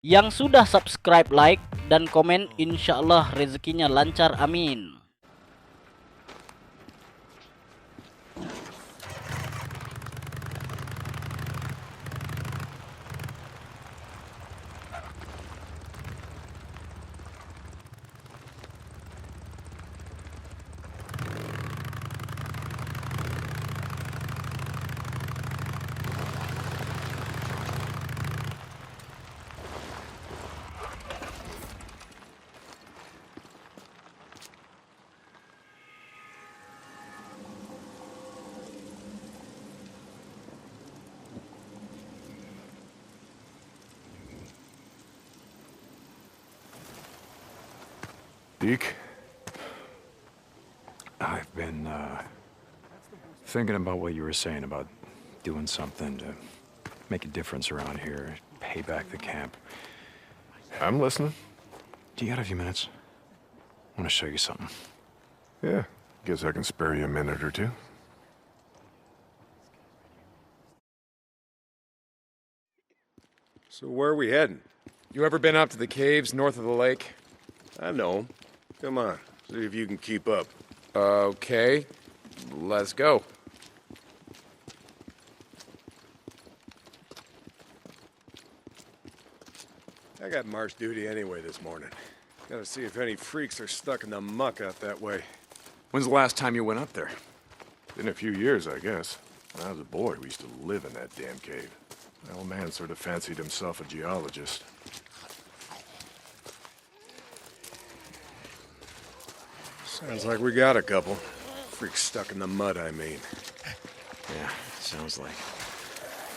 Yang sudah subscribe, like, dan komen, insya Allah rezekinya lancar, amin. Deke, I've been, thinking about what you were saying about doing something to make a difference around here, pay back the camp. I'm listening. Do you got a few minutes? I want to show you something. Yeah, guess I can spare you a minute or two. So where are we heading? You ever been out to the caves north of the lake? I know 'em. Come on, see if you can keep up. Okay, let's go. I got march duty anyway this morning. Gotta see if any freaks are stuck in the muck out that way. When's the last time you went up there? Been a few years, I guess. When I was a boy, we used to live in that damn cave. My old man sort of fancied himself a geologist. Sounds like we got a couple. Freaks stuck in the mud, I mean. Yeah, sounds like.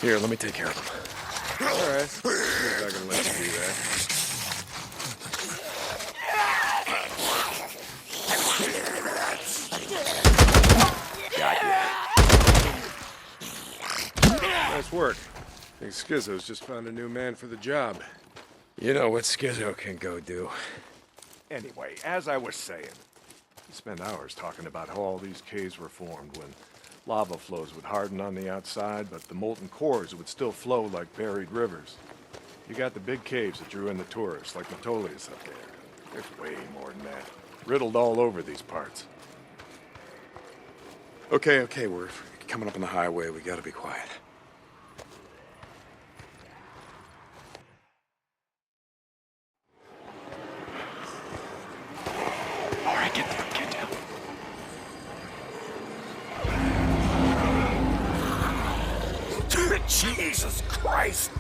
Here, let me take care of them. All right, see if I can let you do that. Nice work. I think Schizo's just found a new man for the job. You know what Schizo can go do. Anyway, as I was saying, we spent hours talking about how all these caves were formed when lava flows would harden on the outside, but the molten cores would still flow like buried rivers. You got the big caves that drew in the tourists, like Metolius up there. There's way more than that. Riddled all over these parts. Okay, we're coming up on the highway. We gotta be quiet. All right, get down. Jesus Christ!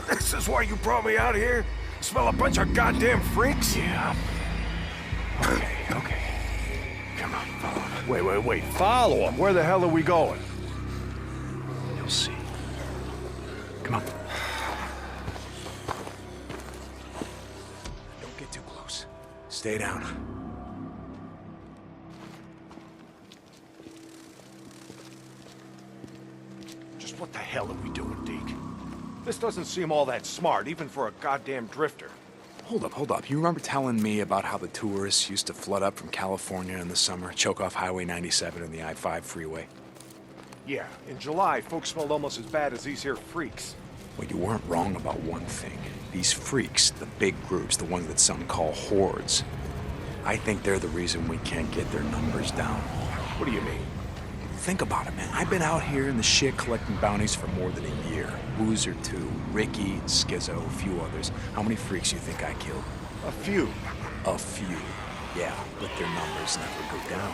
This is why you brought me out here? Smell a bunch of goddamn freaks? Yeah. Okay. Come on, follow me. Wait. Follow him. Where the hell are we going? You'll see. Come on. Don't get too close. Stay down. Just what the hell are we doing, Deke? This doesn't seem all that smart, even for a goddamn drifter. Hold up. You remember telling me about how the tourists used to flood up from California in the summer, choke off Highway 97 and the I-5 freeway? Yeah, in July, folks smelled almost as bad as these here freaks. Well, you weren't wrong about one thing. These freaks, the big groups, the ones that some call hordes, I think they're the reason we can't get their numbers down. What do you mean? Think about it, man. I've been out here in the shit collecting bounties for more than a year. Boozer, too. Ricki, Schizo, a few others. How many freaks you think I killed? A few. A few. Yeah, but their numbers never go down.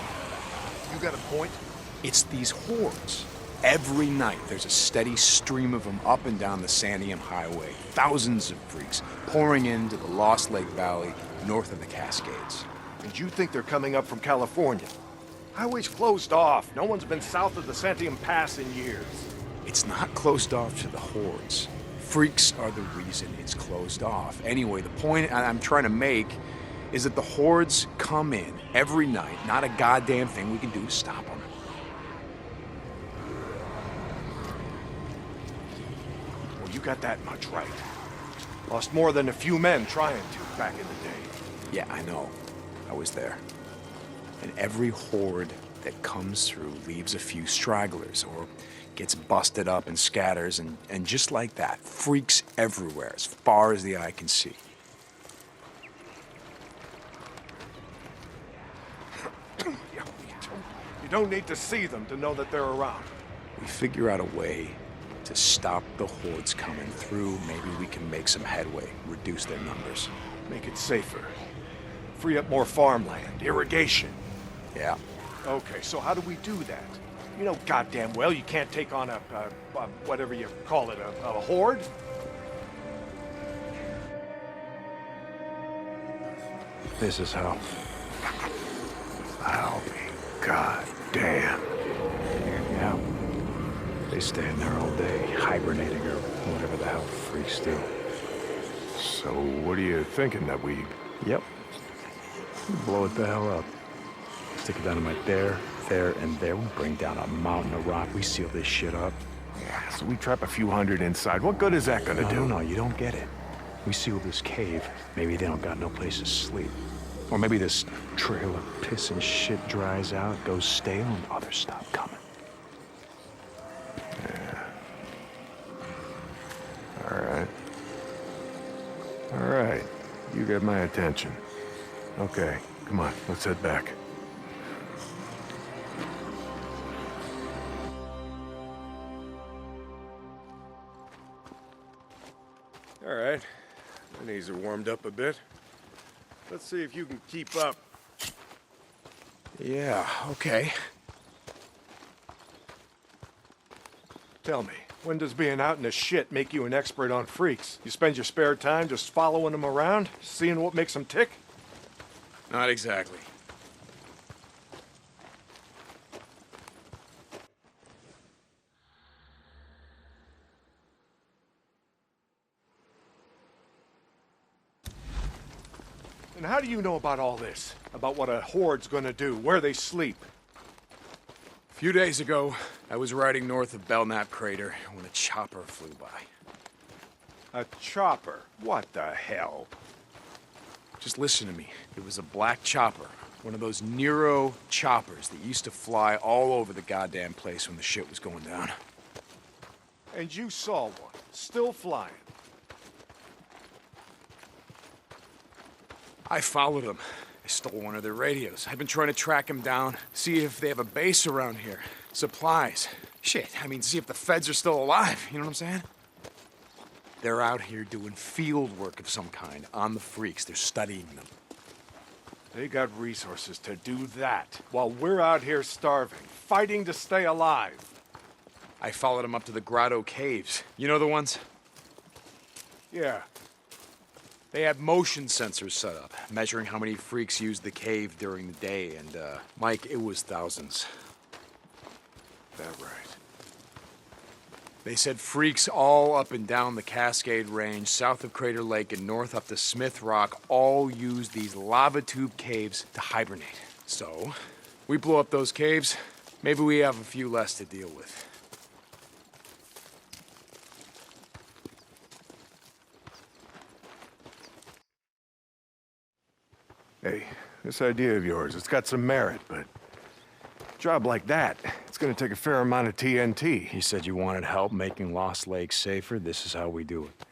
You got a point? It's these hordes. Every night, there's a steady stream of them up and down the Santiam Highway. Thousands of freaks pouring into the Lost Lake Valley north of the Cascades. And you think they're coming up from California? Highway's closed off. No one's been south of the Santiam Pass in years. It's not closed off to the hordes. Freaks are the reason it's closed off. Anyway, the point I'm trying to make is that the hordes come in every night. Not a goddamn thing we can do to stop them. Well, you got that much right. Lost more than a few men trying to back in the day. Yeah, I know. I was there. And every horde that comes through leaves a few stragglers, or gets busted up and scatters, and just like that, freaks everywhere as far as the eye can see. You don't need to see them to know that they're around. We figure out a way to stop the hordes coming through. Maybe we can make some headway, reduce their numbers. Make it safer. Free up more farmland, irrigation. Yeah. Okay, so how do we do that? You know goddamn well you can't take on a whatever you call it, a horde? This is how. I'll be goddamn. Yeah. They stay in there all day, hibernating or whatever the hell freaks do. So what are you thinking, that we... Yep. Blow it the hell up. Stick it dynamite there, and there. We bring down a mountain of rock. We seal this shit up. Yeah, so we trap a few hundred inside. What good is that gonna do? No, you don't get it. We seal this cave. Maybe they don't got no place to sleep. Or maybe this trail of piss and shit dries out, goes stale, and others stop coming. Yeah. All right. You get my attention. Okay, come on, let's head back. All right. My knees are warmed up a bit. Let's see if you can keep up. Yeah, okay. Tell me, when does being out in the shit make you an expert on freaks? You spend your spare time just following them around, seeing what makes them tick? Not exactly. And how do you know about all this? About what a horde's gonna do, where they sleep? A few days ago, I was riding north of Belknap Crater when a chopper flew by. A chopper? What the hell? Just listen to me. It was a black chopper. One of those Nero choppers that used to fly all over the goddamn place when the shit was going down. And you saw one, still flying. I followed them. I stole one of their radios. I've been trying to track them down, see if they have a base around here. Supplies. Shit, I mean, see if the feds are still alive. You know what I'm saying? They're out here doing field work of some kind on the freaks. They're studying them. They got resources to do that, while we're out here starving, fighting to stay alive. I followed them up to the Grotto Caves. You know the ones? Yeah. They had motion sensors set up, measuring how many freaks used the cave during the day, and, Mike, it was thousands. That right. They said freaks all up and down the Cascade Range, south of Crater Lake and north up to Smith Rock, all used these lava tube caves to hibernate. So, we blow up those caves, maybe we have a few less to deal with. Hey, this idea of yours, it's got some merit, but a job like that, it's gonna take a fair amount of TNT. You said you wanted help making Lost Lake safer. This is how we do it.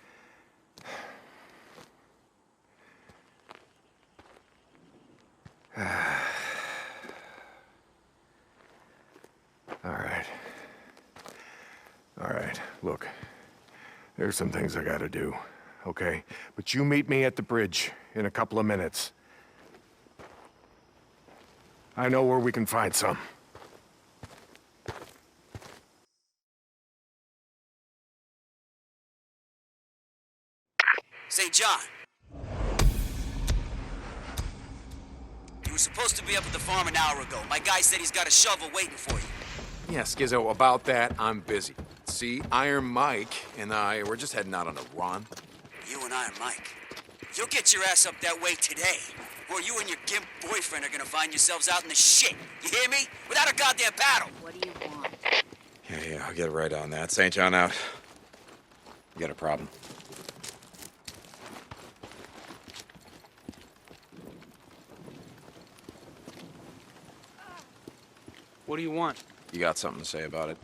All right, look. There's some things I gotta do, okay? But you meet me at the bridge in a couple of minutes. I know where we can find some. St. John. You were supposed to be up at the farm an hour ago. My guy said he's got a shovel waiting for you. Yeah, Skizzo, about that, I'm busy. See, Iron Mike and I, we're just heading out on a run. You and Iron Mike. You'll get your ass up that way today, or you and your gimp boyfriend are gonna find yourselves out in the shit. You hear me? Without a goddamn paddle. What do you want? Yeah, I'll get right on that. St. John out. You got a problem? What do you want? You got something to say about it?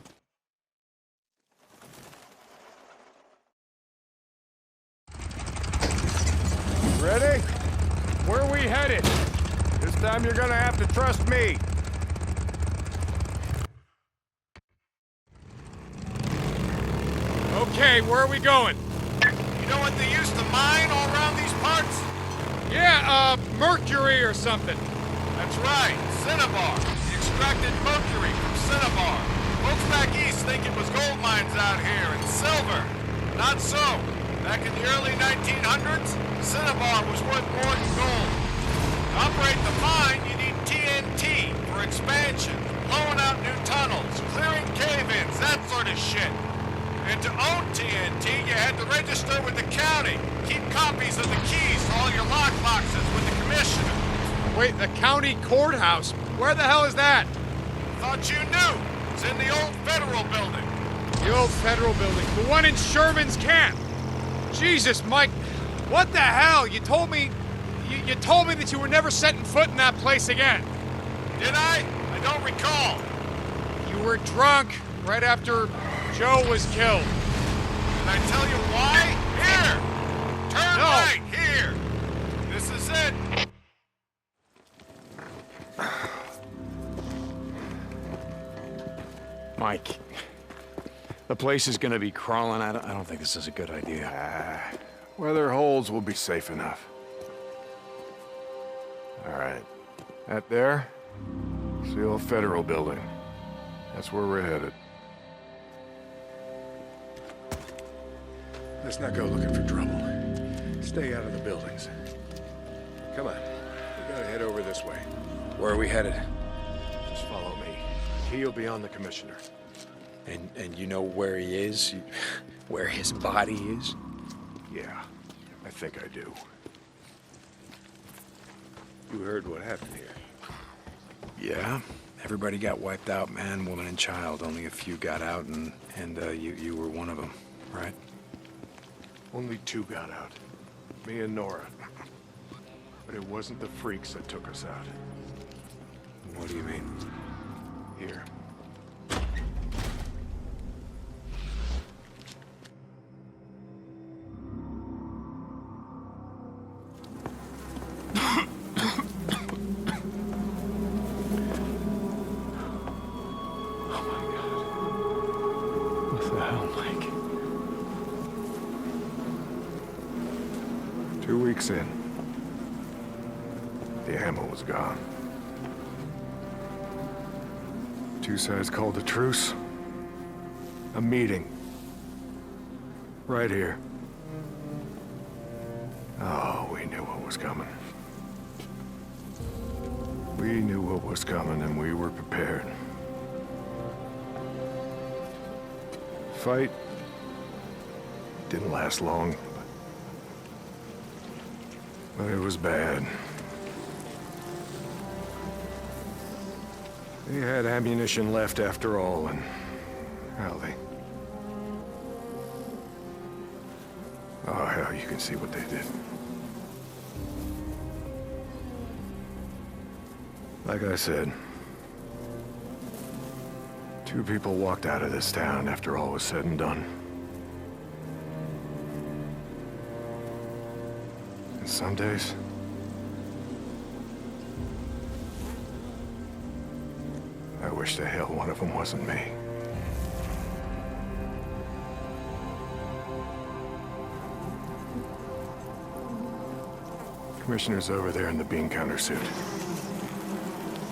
Ready? Where are we headed? This time you're gonna have to trust me. Okay, where are we going? You know what they used to mine all around these parts? Yeah, mercury or something. That's right, cinnabar. They extracted mercury from cinnabar. Folks back east think it was gold mines out here and silver. Not so. Back in the early 1900s, cinnabar was worth more than gold. To operate the mine, you need TNT for expansion, blowing out new tunnels, clearing cave-ins, that sort of shit. And to own TNT, you had to register with the county, keep copies of the keys to all your lockboxes with the commissioner. Wait, the county courthouse? Where the hell is that? Thought you knew. It's in the old federal building. The old federal building. The one in Sherman's camp. Jesus, Mike. What the hell? You told me that you were never setting foot in that place again. Did I? I don't recall. You were drunk right after Joe was killed. Did I tell you why? Here! Turn No. right, here! This is it. Mike, the place is gonna be crawling. I don't think this is a good idea. Where there are holes will be safe enough. All right. That there? It's the old federal building. That's where we're headed. Let's not go looking for trouble. Stay out of the buildings. Come on. We gotta head over this way. Where are we headed? Just follow me. He'll be on the commissioner. And you know where he is? Where his body is? Yeah, I think I do. You heard what happened here. Yeah. Everybody got wiped out, man, woman, and child. Only a few got out, and you were one of them, right? Only two got out. Me and Nora. But it wasn't the freaks that took us out. What do you mean? Here. What the hell, Mike? 2 weeks in. The ammo was gone. Two sides called a truce. A meeting. Right here. Oh, we knew what was coming. We knew what was coming and we were prepared. Fight didn't last long, but it was bad. They had ammunition left after all, and hell, oh, hell, you can see what they did. Like I said, two people walked out of this town after all was said and done. And some days, I wish the hell one of them wasn't me. Commissioner's over there in the bean counter suit.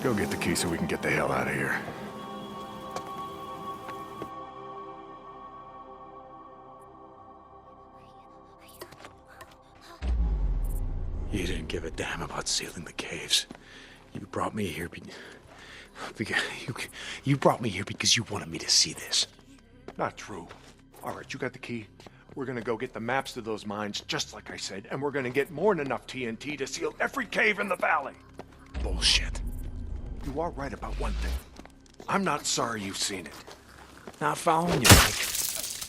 Go get the key so we can get the hell out of here. You didn't give a damn about sealing the caves. You brought me here you brought me here because you wanted me to see this. Not true. All right, you got the key. We're gonna go get the maps to those mines, just like I said, and we're gonna get more than enough TNT to seal every cave in the valley. Bullshit. You are right about one thing. I'm not sorry you've seen it. Not following you, Mike.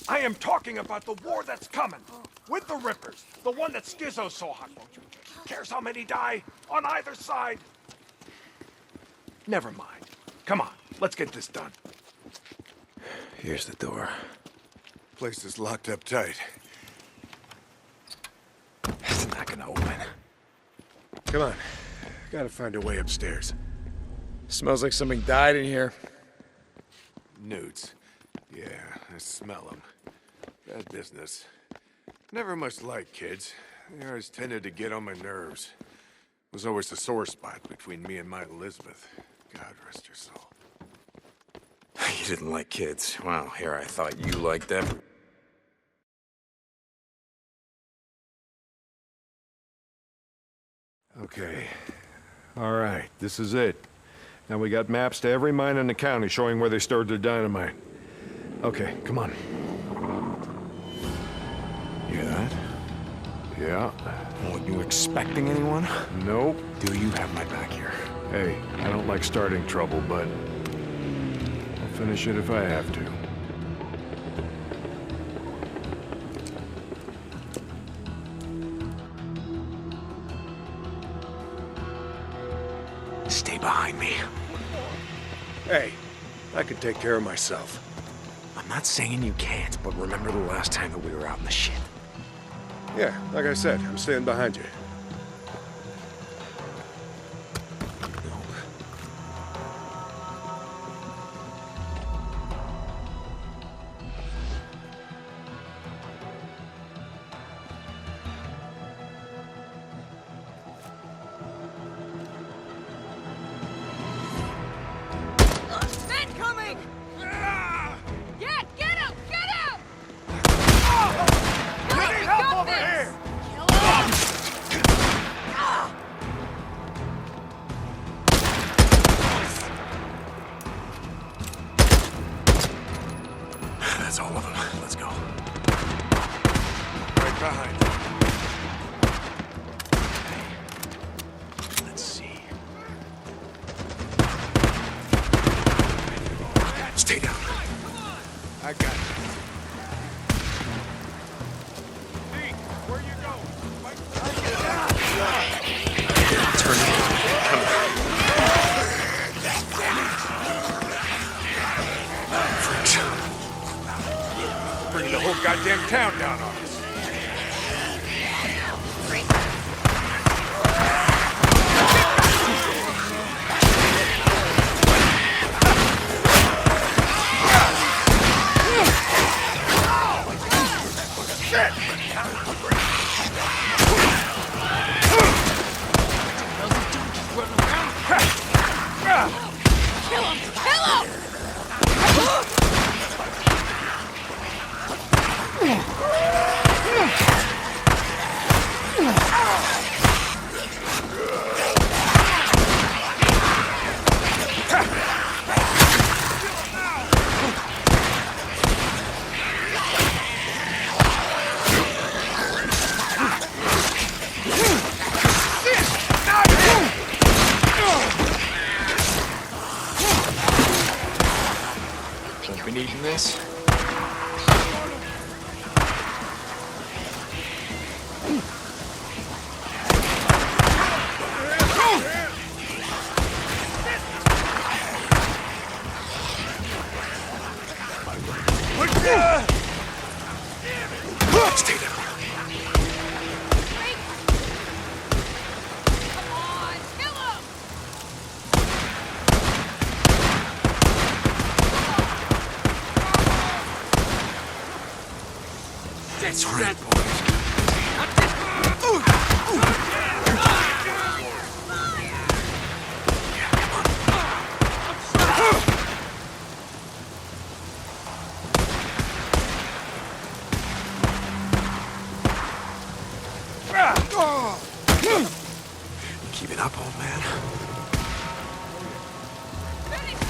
I am talking about the war that's coming. With the Rippers. The one that Skizzo's so hot, won't you? Cares how many die on either side? Never mind. Come on, let's get this done. Here's the door. Place is locked up tight. It's not gonna open. Come on. Gotta find a way upstairs. Smells like something died in here. Newts. Yeah, I smell them. Bad business. Never much liked kids. They always tended to get on my nerves. Was always a sore spot between me and my Elizabeth. God rest her soul. You didn't like kids. Wow, here I thought you liked them. Okay. All right, this is it. Now we got maps to every mine in the county showing where they stored their dynamite. Okay, come on. Hear that? Yeah. Were you expecting anyone? Nope. Do you have my back here? Hey, I don't like starting trouble, but I'll finish it if I have to. Stay behind me. Hey, I can take care of myself. I'm not saying you can't, but remember the last time that we were out in the shit. Yeah, like I said, I'm staying behind you. Men coming! Get him! Get him! I need help over here! That's all of them. Let's go. Right behind you. Let's see. Stay down. I got you. Deke, where you going? Turn it. Come on. Freaks. Bringing the whole goddamn town down on us. Kill him! Kill him! Been eating this? Stay down. Come on! Kill him! That's right, boys. Keep it up, old man. Finish it!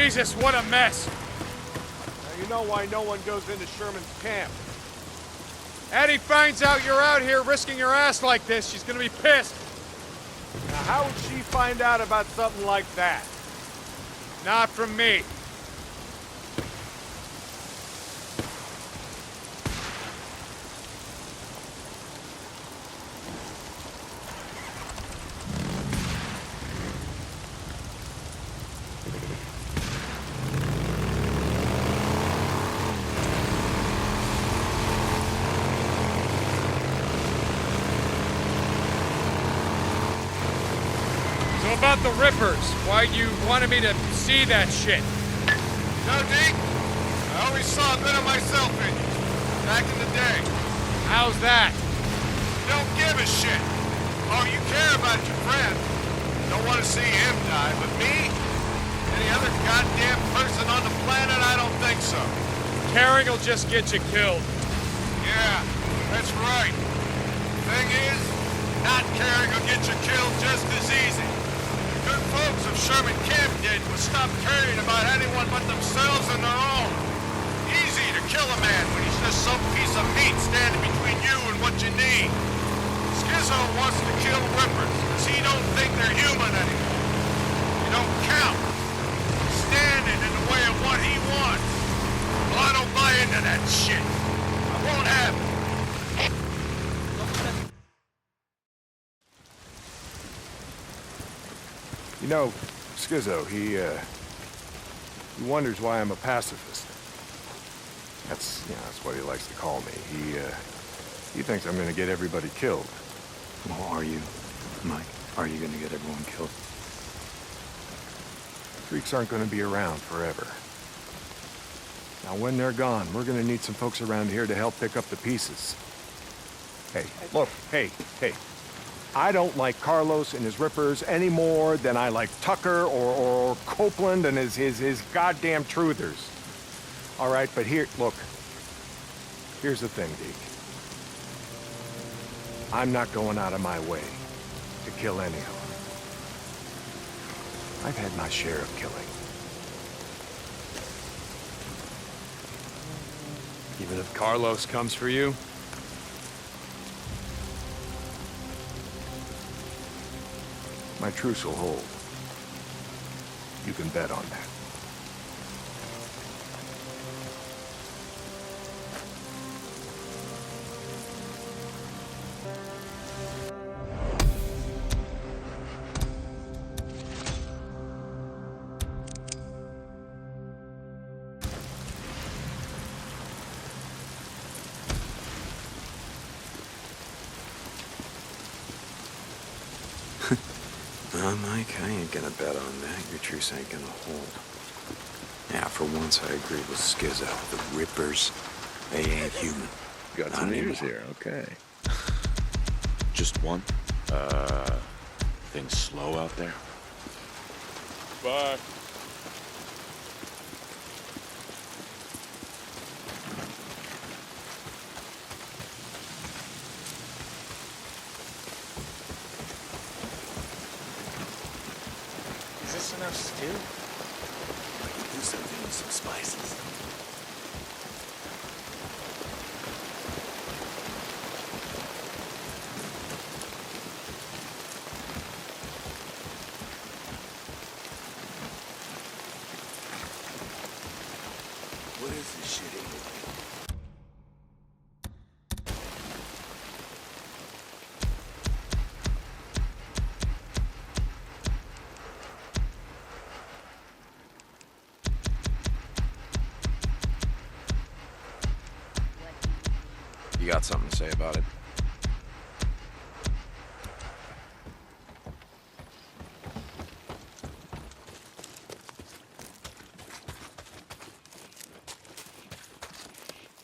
Jesus, what a mess! Now you know why no one goes into Sherman's camp. Addie finds out you're out here risking your ass like this, she's gonna be pissed. Now how would she find out about something like that? Not from me. So about the Rippers, why you wanted me to see that shit? No, Deke. I always saw a bit of myself in you. Back in the day. How's that? Don't give a shit. Oh, you care about your friend. Don't want to see him die, but me? Any other goddamn person on the planet? I don't think so. Caring will just get you killed. Yeah, that's right. Thing is, not caring will get you killed just as easy. The good folks of Sherman Camp did was stop caring about anyone but themselves and their own. Easy to kill a man when he's just some piece of meat standing between you and what you need. Skizzo wants to kill Rippers because he don't think they're human anymore. You don't count. Standing in the way of what he wants. Well, I don't buy into that shit. I won't have it. You know, Skizzo, he wonders why I'm a pacifist. That's what he likes to call me. He thinks I'm gonna get everybody killed. Well, are you, Mike? Are you gonna get everyone killed? Freaks aren't gonna be around forever. Now, when they're gone, we're gonna need some folks around here to help pick up the pieces. Hey, look, hey. I don't like Carlos and his Rippers any more than I like Tucker or Copeland and his goddamn truthers. All right, but here's the thing, Deke. I'm not going out of my way to kill any of them. I've had my share of killing. Even if Carlos comes for you? My truce will hold. You can bet on that. Mike, I ain't gonna bet on that. Your truce ain't gonna hold. Yeah, for once I agree with Skizzo. The Rippers, they ain't human. Got Not some anymore. ears here, okay. Just one? Things slow out there? Bye. Is this enough stew? I could do something with some spices. What is this shit anyway? You got something to say about it?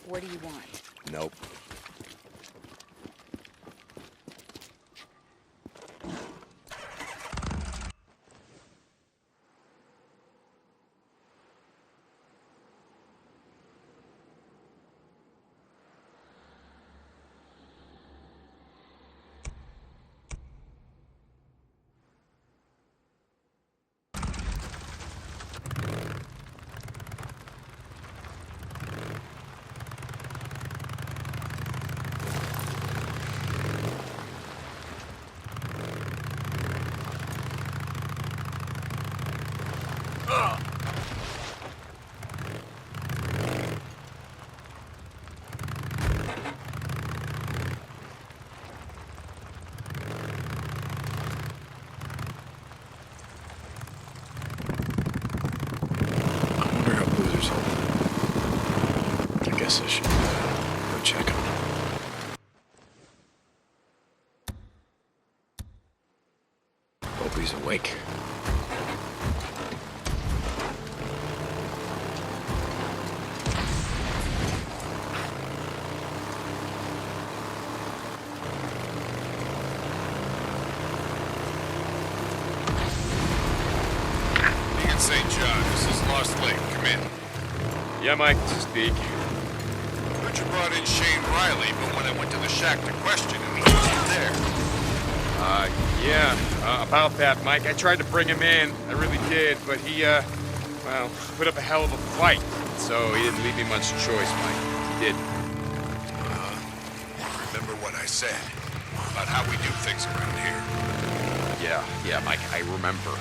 What do you want? Nope. wonder how Boozer's holding. I guess I should go check on him. Hope he's awake. Deacon St. John, this is Lost Lake. Come in. Yeah, Mike, this is Deacon. Heard you brought in Shane Riley, but when I went to the shack to question him, he wasn't there. Yeah, about that, Mike. I tried to bring him in. I really did, but he, well, put up a hell of a fight. So he didn't leave me much choice, Mike. He did. Remember what I said about how we do things around here. Yeah, Mike, I remember.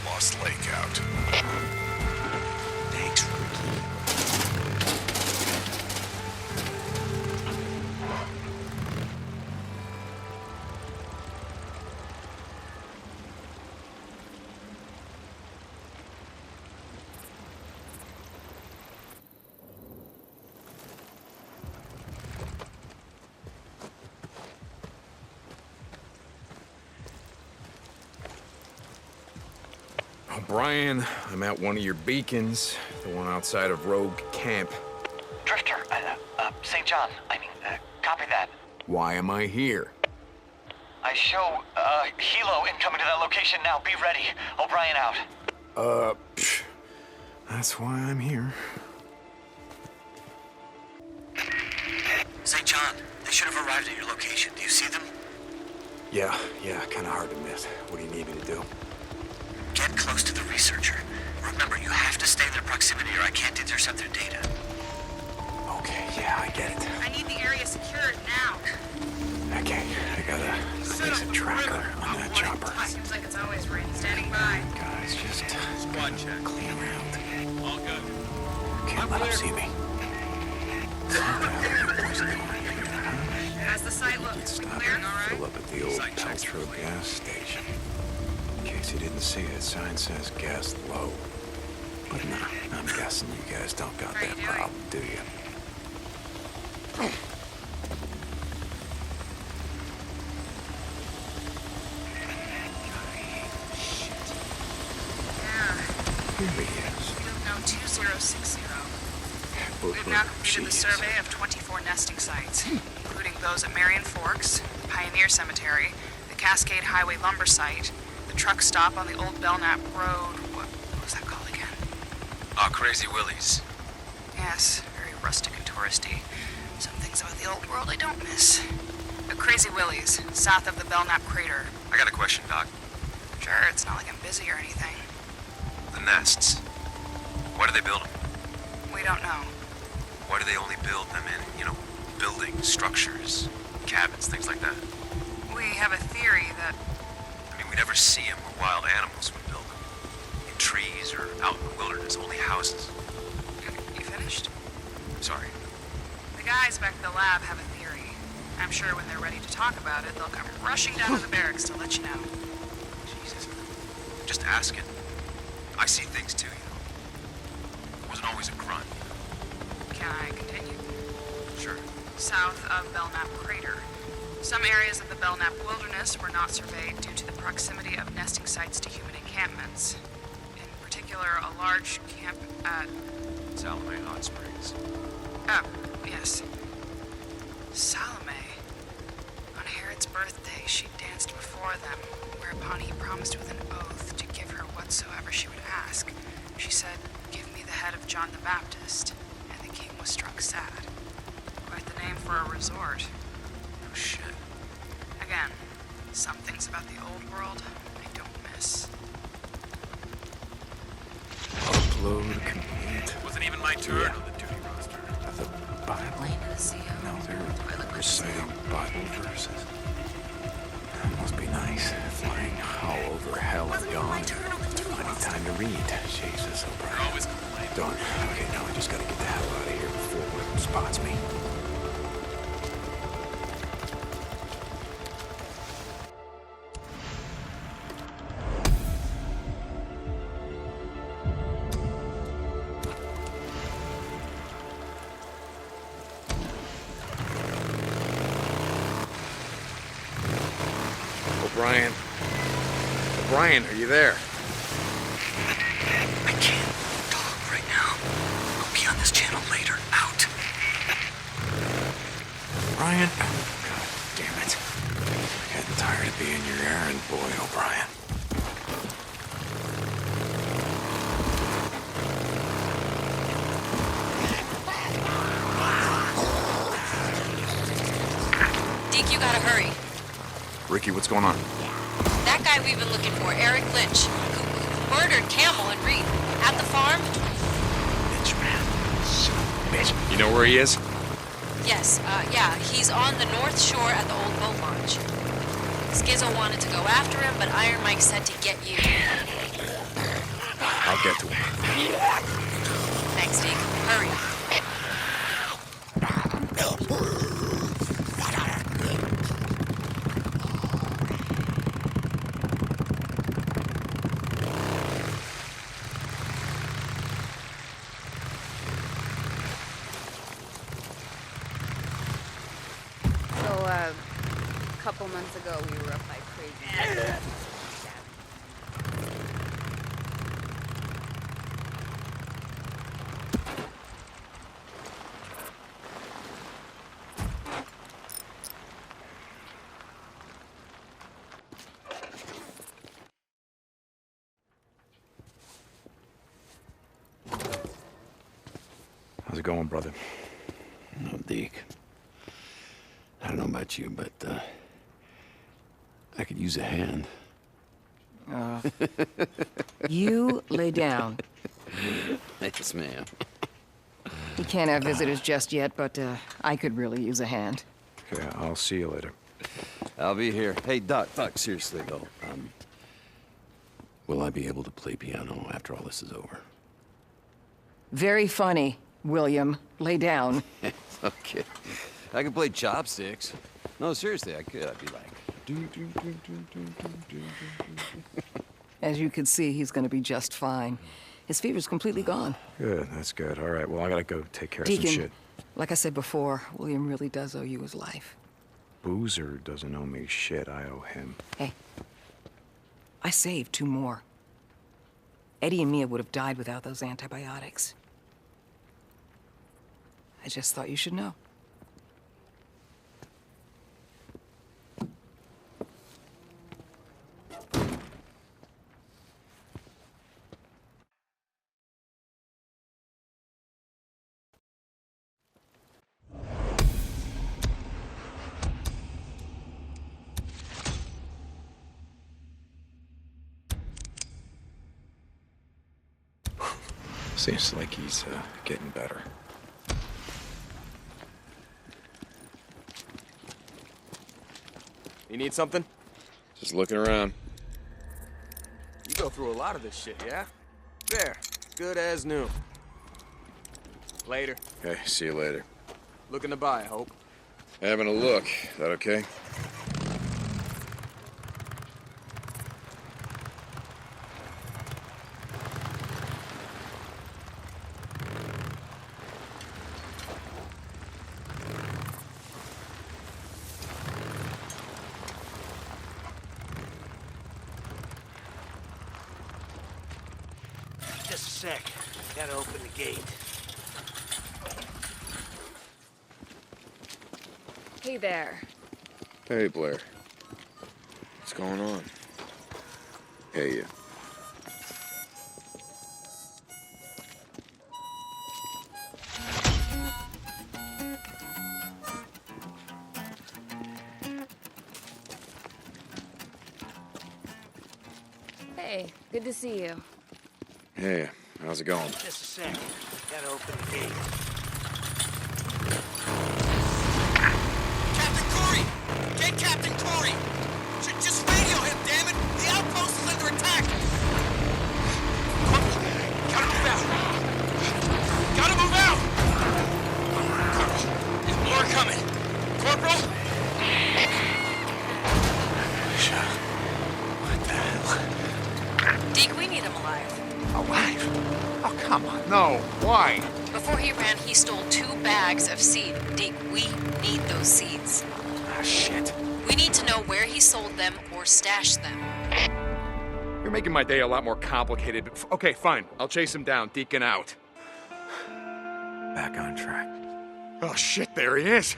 Lost Lake out. Thanks, Ricki. Brian, I'm at one of your beacons, the one outside of Rogue Camp. Drifter, St. John, copy that. Why am I here? I show, helo incoming to that location now. Be ready. O'Brien out. That's why I'm here. St. John, they should have arrived at your location. Do you see them? Yeah, kinda hard to miss. What do you need me to do? Get close to the researcher. Remember, you have to stay in their proximity or I can't intercept their data. Okay, yeah, I get it. I need the area secured now. Okay, I gotta place a tracker on that chopper. Seems like it's always raining. Standing by. Guys, just Squad check. clean around. All good. Can't let them see me. How's the site look? Clear? All right? Fill up at the old Petro gas station. In case you didn't see it, sign says gas low. But nah, I'm guessing you guys don't got How you that doing? problem, do you? Yeah. Here he is. Field note 2060. We've We've now completed the survey of 24 nesting sites, including those at Marion Forks, Pioneer Cemetery, the Cascade Highway lumber site, the truck stop on the old Belknap Road. What was that called again? Crazy Willie's. Yes, very rustic and touristy. Some things about the old world I don't miss. Crazy Willie's, south of the Belknap crater. I got a question, Doc. Sure, it's not like I'm busy or anything. The nests. Why do they build them? We don't know. Why do they only build them in, buildings, structures, cabins, things like that? We have a theory that I mean, we never see them where wild animals would build them. In trees or out in the wilderness, only houses. You finished? Sorry. The guys back at the lab have a theory. I'm sure when they're ready to talk about it, they'll come rushing down to the barracks to let you know. Jesus. Just asking. I see things too, It wasn't always a grunt. Can I continue? Sure. South of Belknap Crater. Some areas of the Belknap Wilderness were not surveyed due to the proximity of nesting sites to human encampments. In particular, a large camp at... Salome Hot Springs. Yes. Salome. On Herod's birthday, she danced before them, whereupon he promised with an oath to give her whatsoever she would ask. She said, "Give me the head of John the Baptist," and the king was struck sad. Quite the name for a resort. Oh, shit. Again, some things about the old world I don't miss. Upload complete. Wasn't even my turn Yeah. on the duty roster. The Bible? No, they're reciting Bible verses. That must be nice. Flying all over hell and gone. Anytime time to read. Jesus, O'Brien. You're always complaining. Don't. Okay, no, I just gotta get the hell out of here before one spots me. O'Brien. O'Brien, are you there? I can't talk right now. I'll be on this channel later. Out. O'Brien? God damn it. I'm getting tired of being your errand boy, O'Brien. Deke, you gotta hurry. Ricki, what's going on? That guy we've been looking for, Eric Lynch, who murdered Camel and Reed at the farm. Bitch, man. Son of a bitch. You know where he is? Yes, yeah, he's on the north shore at the old boat launch. Skizzo wanted to go after him, but Iron Mike said to get you. I'll get to him. Thanks, Deke. Hurry. A couple months ago, we were up by crazy. How's it going, brother? No, Deke. I don't know about you, but, I could use a hand. You lay down. Thanks, ma'am. We can't have visitors just yet, but, I could really use a hand. Okay, I'll see you later. I'll be here. Hey, Doc, seriously, though. Will I be able to play piano after all this is over? Very funny, William. Lay down. Okay. I can play chopsticks. No, seriously, I could. I'd be like... As you can see, he's gonna be just fine. His fever's completely gone. Good, that's good. All right, well, I gotta go take care of Deacon, some shit. like I said before, William really does owe you his life. Boozer doesn't owe me shit. I owe him. Hey, I saved 2 more. Eddie and Mia would have died without those antibiotics. I just thought you should know. Seems like he's getting better. You need something? Just looking around. You go through a lot of this shit, yeah? There. Good as new. Later. Okay, see you later. Looking to buy, I hope. Having a look. That okay? Just a sec. Gotta open the gate. Hey there. Hey, Blair. What's going on? Hey, you. Hey, good to see you. Hey, how's it going? Just a sec. Gotta open the gate. Captain Corey! Get Captain Corey! Just radio him, damn it! The outpost is under attack! Come on, no. Why? Before he ran, he stole 2 bags of seed. Deke, we need those seeds. Ah, shit. We need to know where he sold them or stashed them. You're making my day a lot more complicated. But okay, fine. I'll chase him down. Deacon out. Back on track. Oh, shit, there he is.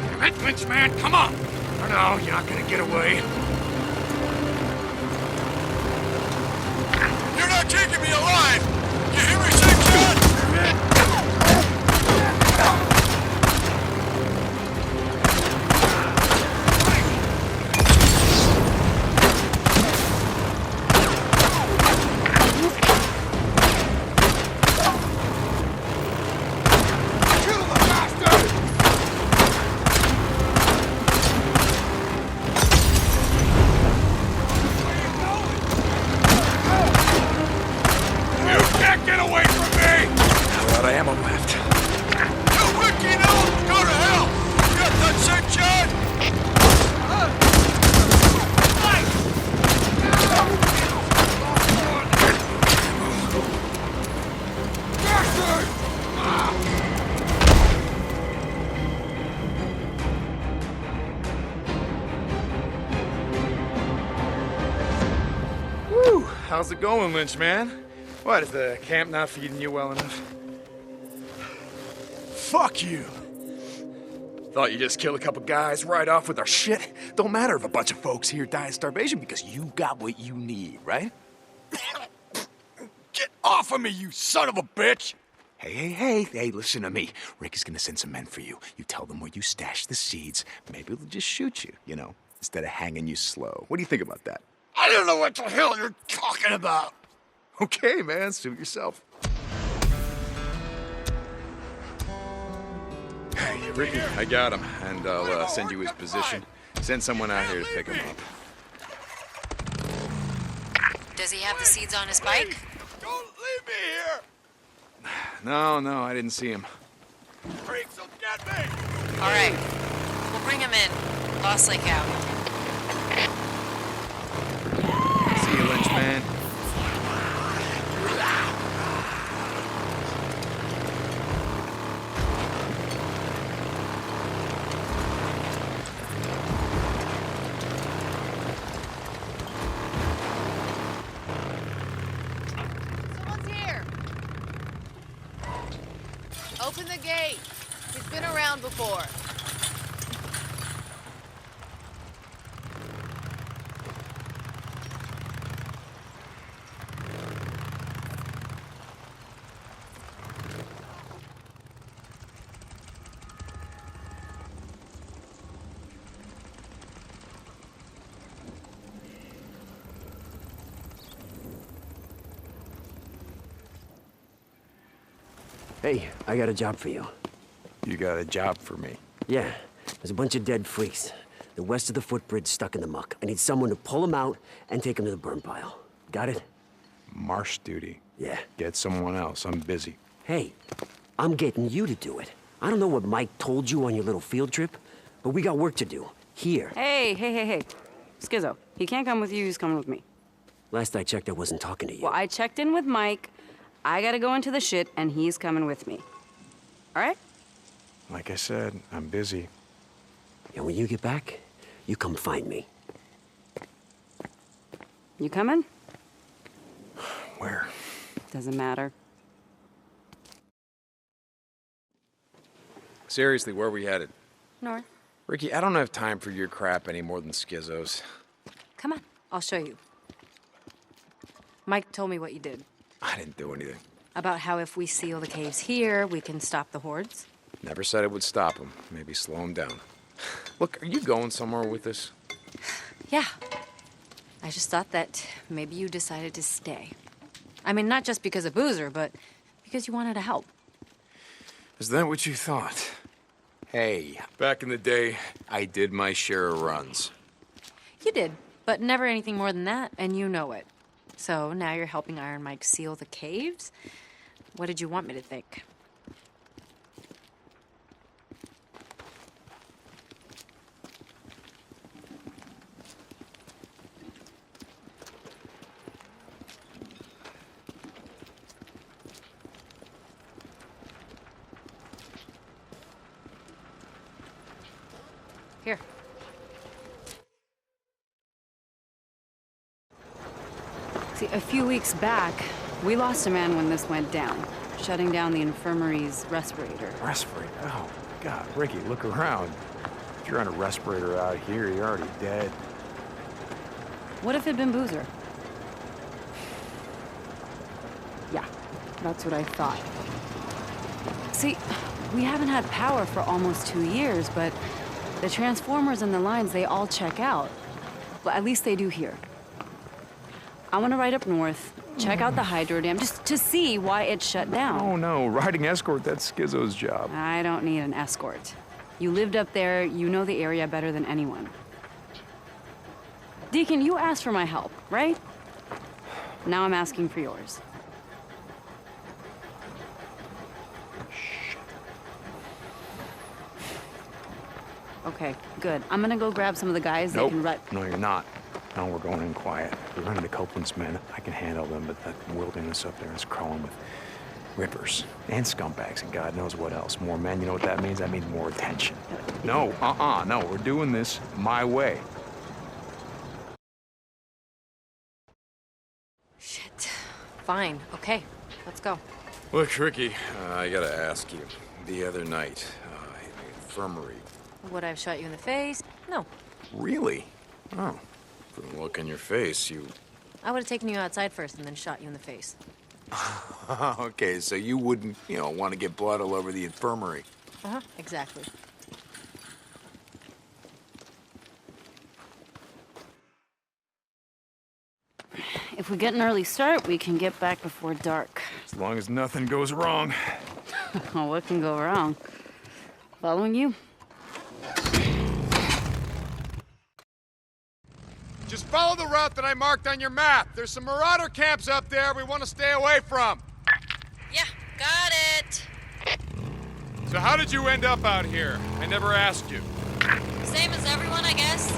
Damn it, Lynch man, come on! Oh, no, you're not gonna get away. You're not keeping me alive! You hear me say, John? How's it going, Lynch man? What, is the camp not feeding you well enough? Fuck you! Thought you just killed a couple guys right off with our shit? Don't matter if a bunch of folks here die of starvation because you got what you need, right? Get off of me, you son of a bitch! Hey, listen to me. Rick is gonna send some men for you. You tell them where you stashed the seeds. Maybe they'll just shoot you, you know, instead of hanging you slow. What do you think about that? I don't know what the hell you're talking about. Okay, man, suit yourself. Hey, Ricki, I got him, and I'll send you his position. Send someone out here to pick him up. Does he have the seeds on his bike? Don't leave me here! No, I didn't see him. Freaks will get me! All right. We'll bring him in. Lost Lake out. See you, Lynch man. Someone's here. Open the gate. He's been around before. Hey, I got a job for you. You got a job for me? Yeah, there's a bunch of dead freaks. They're west of the footbridge, stuck in the muck. I need someone to pull them out and take them to the burn pile. Got it? Marsh duty. Yeah. Get someone else. I'm busy. Hey, I'm getting you to do it. I don't know what Mike told you on your little field trip, but we got work to do. Here. Hey. Skizzo, he can't come with you, he's coming with me. Last I checked, I wasn't talking to you. Well, I checked in with Mike. I gotta go into the shit, and he's coming with me. All right? Like I said, I'm busy. And when you get back, you come find me. You coming? Where? Doesn't matter. Seriously, where are we headed? North. Ricki, I don't have time for your crap any more than Skizzo's. Come on, I'll show you. Mike told me what you did. I didn't do anything. About how if we seal the caves here, we can stop the hordes. Never said it would stop him. Maybe slow him down. Look, are you going somewhere with this? Yeah. I just thought that maybe you decided to stay. I mean, not just because of Boozer, but because you wanted to help. Is that what you thought? Hey, back in the day, I did my share of runs. You did, but never anything more than that, and you know it. So now you're helping Iron Mike seal the caves? What did you want me to think? Here. See, a few weeks back, we lost a man when this went down, shutting down the infirmary's respirator. Respirator? Oh, God, Ricki, look around. If you're on a respirator out here, you're already dead. What if it'd been Boozer? Yeah, that's what I thought. See, we haven't had power for almost 2 years, but the transformers and the lines, they all check out. Well, at least they do here. I want to ride up north, check out the hydro dam, just to see why it's shut down. Oh, no, riding escort, that's Schizo's job. I don't need an escort. You lived up there, you know the area better than anyone. Deacon, you asked for my help, right? Now I'm asking for yours. Okay, good. I'm gonna go grab some of the guys that can ride. No, you're not. No, we're going in quiet. We're running to Copeland's men. I can handle them, but that wilderness up there is crawling with rippers and scumbags and God knows what else. More men, you know what that means? That means more attention. No, no, we're doing this my way. Shit. Fine, okay. Let's go. Look, Ricki, I gotta ask you. The other night, in the infirmary. Would I have shot you in the face? No. Really? Oh. From the look in your face, you... I would have taken you outside first and then shot you in the face. Okay, so you wouldn't, want to get blood all over the infirmary. Uh-huh, exactly. If we get an early start, we can get back before dark. As long as nothing goes wrong. What can go wrong? Following you? Just follow the route that I marked on your map. There's some marauder camps up there we want to stay away from. Yeah, got it. So how did you end up out here? I never asked you. Same as everyone, I guess.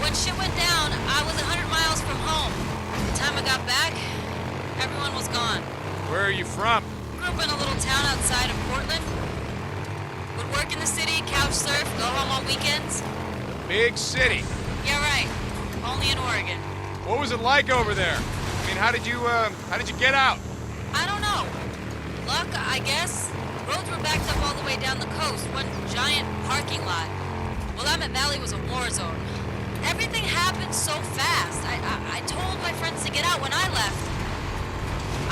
When shit went down, I was 100 miles from home. By the time I got back, everyone was gone. Where are you from? Grew up in a little town outside of Portland. Would work in the city, couch surf, go home on weekends. Big city. Yeah, right. Only in Oregon. What was it like over there? I mean, how did you get out? I don't know. Luck, I guess. Roads were backed up all the way down the coast, one giant parking lot. Willamette Valley was a war zone. Everything happened so fast. I told my friends to get out when I left.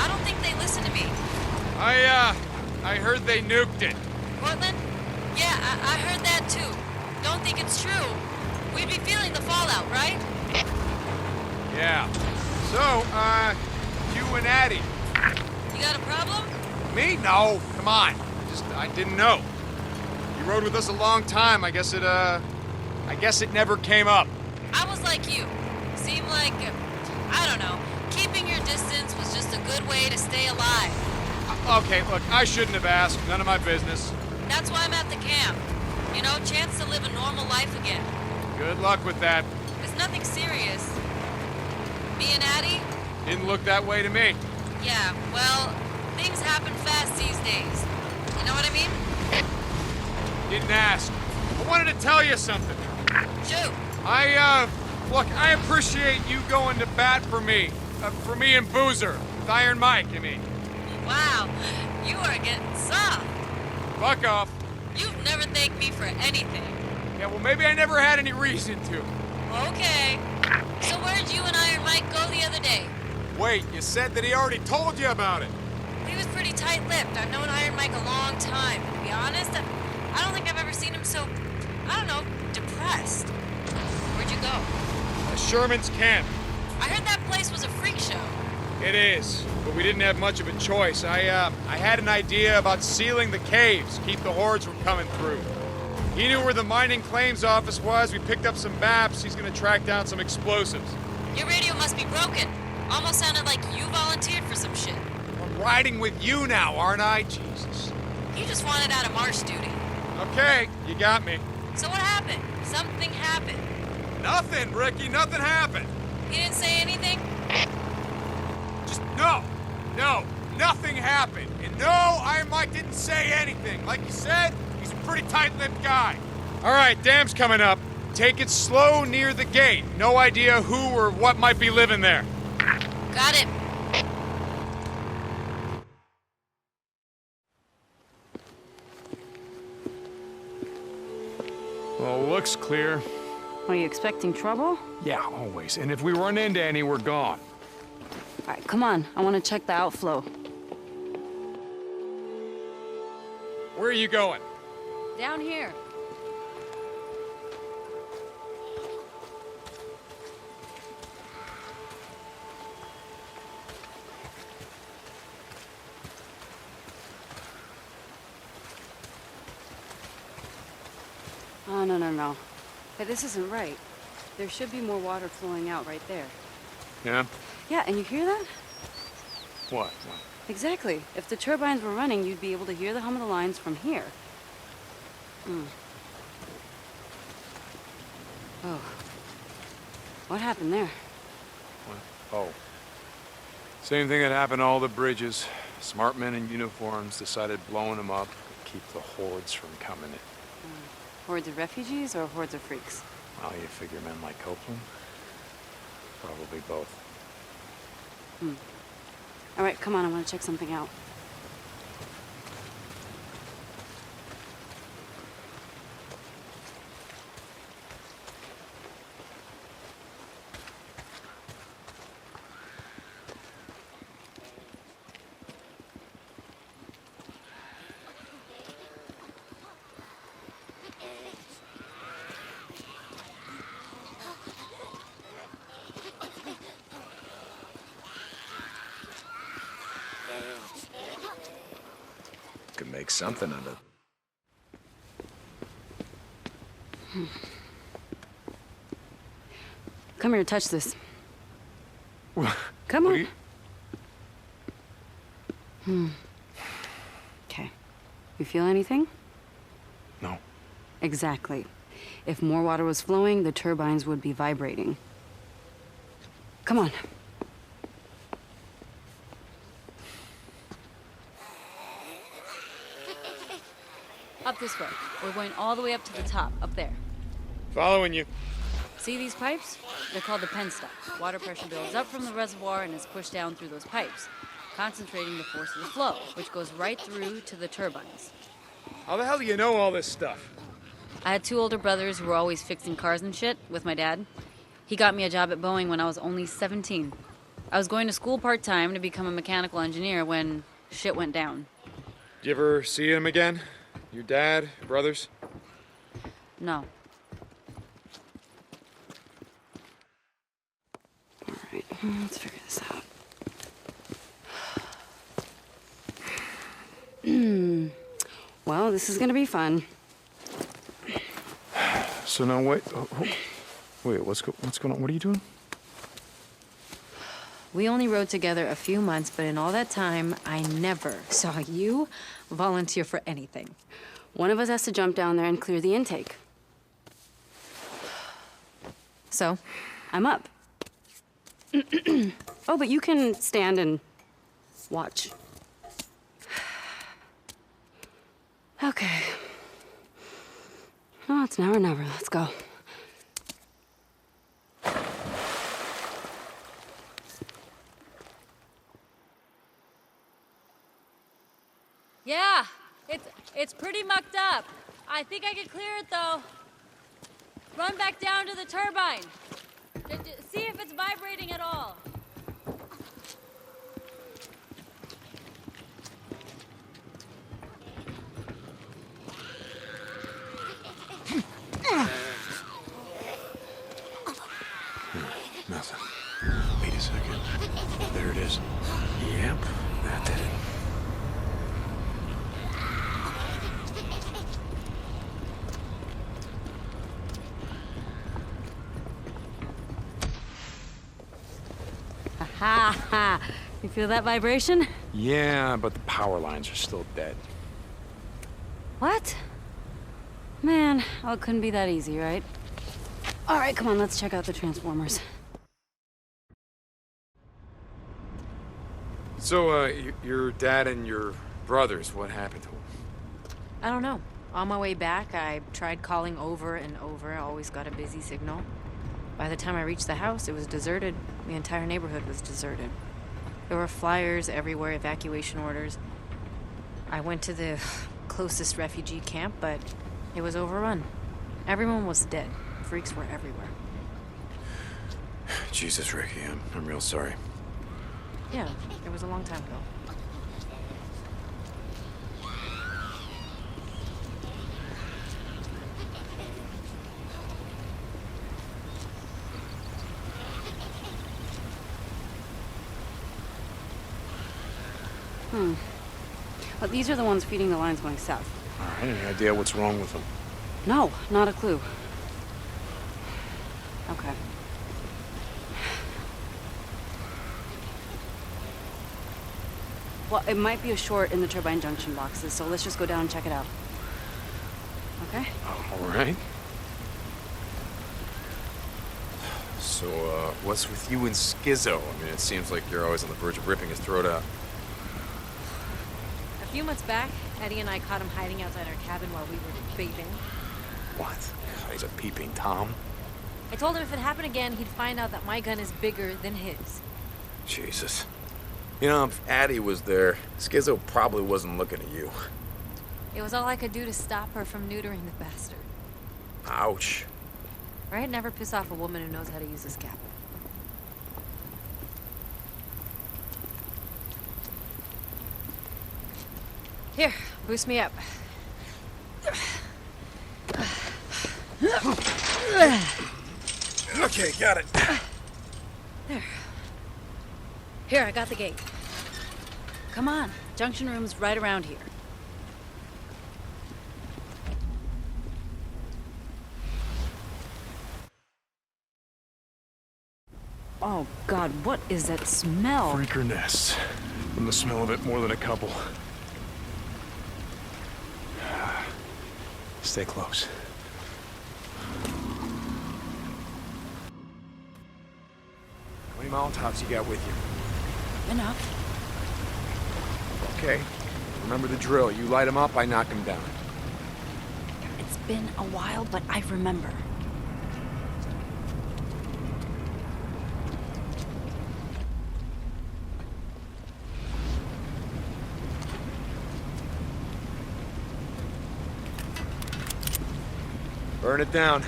I don't think they listened to me. I heard they nuked it. Portland? Yeah, I heard that too. Don't think it's true. We'd be feeling the fallout, right? Yeah. So, you and Addie. You got a problem? Me? No. Come on. I didn't know. You rode with us a long time. I guess it never came up. I was like you. Seemed like, I don't know, keeping your distance was just a good way to stay alive. Okay, look, I shouldn't have asked. None of my business. That's why I'm at the camp. You know, chance to live a normal life again. Good luck with that. It's nothing serious. Me and Addie? Didn't look that way to me. Yeah, well, things happen fast these days. You know what I mean? Didn't ask. I wanted to tell you something. Shoot. Look, I appreciate you going to bat for me. For me and Boozer. With Iron Mike, I mean. Wow, you are getting soft. Fuck off. You've never thanked me for anything. Yeah, well, maybe I never had any reason to. Okay. So where'd you and Iron Mike go the other day? Wait, you said that he already told you about it. He was pretty tight-lipped. I've known Iron Mike a long time. To be honest, I don't think I've ever seen him so, I don't know, depressed. Where'd you go? Sherman's camp. I heard that place was a freak show. It is, but we didn't have much of a choice. I had an idea about sealing the caves, keep the hordes from coming through. He knew where the mining claims office was. We picked up some maps. He's gonna track down some explosives. Your radio must be broken. Almost sounded like you volunteered for some shit. I'm riding with you now, aren't I? Jesus. You just wanted out of marsh duty. Okay, you got me. So what happened? Something happened. Nothing, Ricki. Nothing happened. He didn't say anything? Just no, nothing happened. And no, Iron Mike didn't say anything. Like you said, he's a pretty tight-lipped guy. All right, dam's coming up. Take it slow near the gate. No idea who or what might be living there. Got it. Well, looks clear. Are you expecting trouble? Yeah, always. And if we run into any, we're gone. All right, come on. I want to check the outflow. Where are you going? Down here. Oh, no. Hey, this isn't right. There should be more water flowing out right there. Yeah? Yeah, and you hear that? What? Exactly. If the turbines were running, you'd be able to hear the hum of the lines from here. Oh. What happened there? What? Oh. Same thing that happened to all the bridges. Smart men in uniforms decided blowing them up would keep the hordes from coming in. Hordes of refugees or hordes of freaks? Well, you figure men like Copeland? Probably both. All right, come on. I want to check something out. Could make something of it. Come here, touch this. Come on. Okay. You feel anything? No. Exactly. If more water was flowing, the turbines would be vibrating. Come on. Up this way. We're going all the way up to the top, up there. Following you. See these pipes? They're called the penstock. Water pressure builds up from the reservoir and is pushed down through those pipes, concentrating the force of the flow, which goes right through to the turbines. How the hell do you know all this stuff? I had two older brothers who were always fixing cars and shit with my dad. He got me a job at Boeing when I was only 17. I was going to school part-time to become a mechanical engineer when shit went down. Did you ever see him again? Your dad, brothers? No. All right, let's figure this out. Well, this is gonna be fun. So now wait. Wait, what's going on? What are you doing? We only rode together a few months, but in all that time, I never saw you volunteer for anything. One of us has to jump down there and clear the intake. So, I'm up. Oh, but you can stand and watch. Okay. Oh, it's now or never. Let's go. Yeah, it's pretty mucked up. I think I can clear it though. Run back down to the turbine. See if it's vibrating at all. Nothing. Wait a second. There it is. Yep, that did it. Ha ha! You feel that vibration? Yeah, but the power lines are still dead. What? Man, oh, it couldn't be that easy, right? All right, come on, let's check out the transformers. So, your dad and your brothers, what happened to them? I don't know. On my way back, I tried calling over and over. I always got a busy signal. By the time I reached the house, it was deserted. The entire neighborhood was deserted. There were flyers everywhere, evacuation orders. I went to the closest refugee camp, but it was overrun. Everyone was dead. Freaks were everywhere. Jesus, Ricki, I'm real sorry. Yeah, it was a long time ago. But these are the ones feeding the lines going south. All right, any idea what's wrong with them? No, not a clue. Okay. Well, it might be a short in the turbine junction boxes, so let's just go down and check it out. Okay? All right. So, what's with you and Skizzo? I mean, it seems like you're always on the verge of ripping his throat out. A few months back, Eddie and I caught him hiding outside our cabin while we were vaping. What? He's a peeping Tom? I told him if it happened again, he'd find out that my gun is bigger than his. Jesus. You know, if Addie was there, Skizzo probably wasn't looking at you. It was all I could do to stop her from neutering the bastard. Ouch. Right? Never piss off a woman who knows how to use this cap. Here, boost me up. Okay, got it. There. Here, I got the gate. Come on, junction room's right around here. Oh, God, what is that smell? Freaker nests. From the smell of it, more than a couple. Stay close. How many Molotovs you got with you? Enough. Okay. Remember the drill. You light them up, I knock them down. It's been a while, but I remember. Burn it down.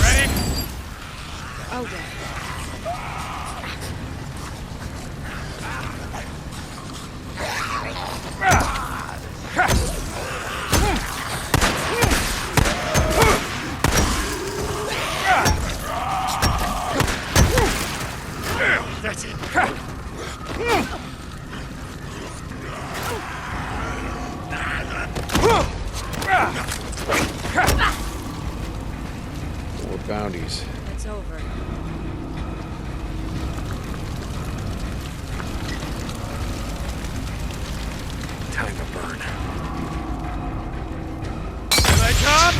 Ready? Okay. That's it. More bounties. It's over. Time to burn. Here they come!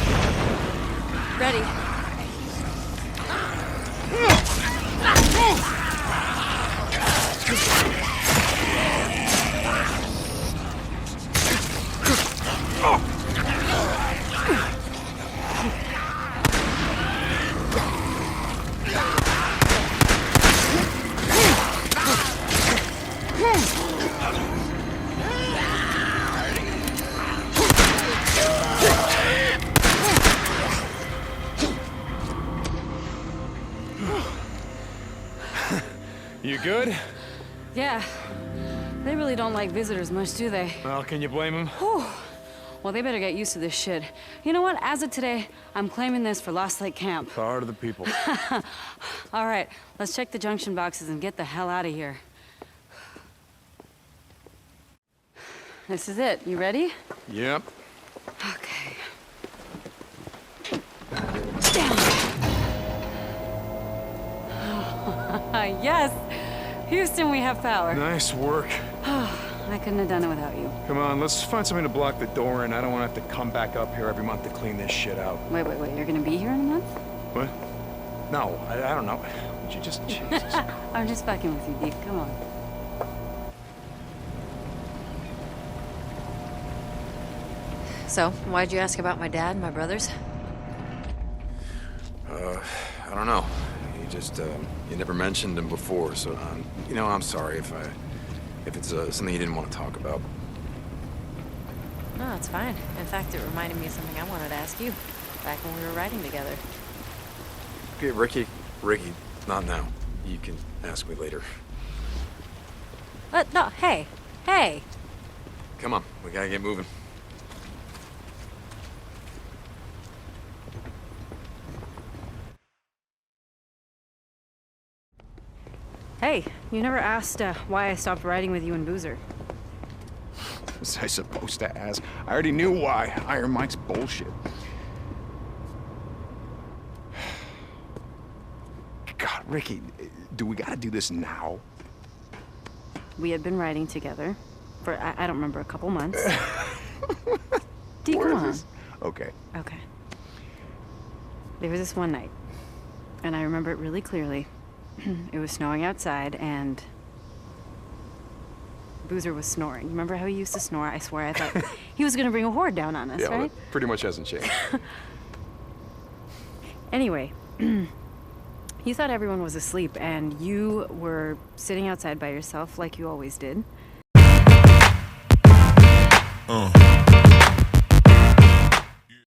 Ready. You good? Yeah. They really don't like visitors much, do they? Well, can you blame him? Whew. Well, they better get used to this shit. You know what? As of today, I'm claiming this for Lost Lake Camp. The heart of the people. All right, let's check the junction boxes and get the hell out of here. This is it. You ready? Yep. Okay. Yes! Houston, we have power. Nice work. I couldn't have done it without you. Come on, let's find something to block the door in. I don't want to have to come back up here every month to clean this shit out. Wait. You're gonna be here in a month? What? No, I don't know. Would you just... Jesus. I'm just fucking with you, Deacon. Come on. So, why'd you ask about my dad and my brothers? I don't know. You just, you never mentioned him before, so, you know, I'm sorry if it's something you didn't want to talk about. No, it's fine. In fact, it reminded me of something I wanted to ask you back when we were riding together. Okay, Ricki, not now. You can ask me later. No, hey! Come on, we gotta get moving. Hey, you never asked why I stopped riding with you and Boozer. Was I supposed to ask? I already knew why. Iron Mike's bullshit. God, Ricki, do we gotta do this now? We had been riding together for, I don't remember, a couple months. Deacon, come on. Okay. Okay. There was this one night, and I remember it really clearly. It was snowing outside, and Boozer was snoring. Remember how he used to snore? I swear I thought he was going to bring a horde down on us, Yeah, right? well, that pretty much hasn't changed. Anyway, you thought everyone was asleep, and you were sitting outside by yourself like you always did.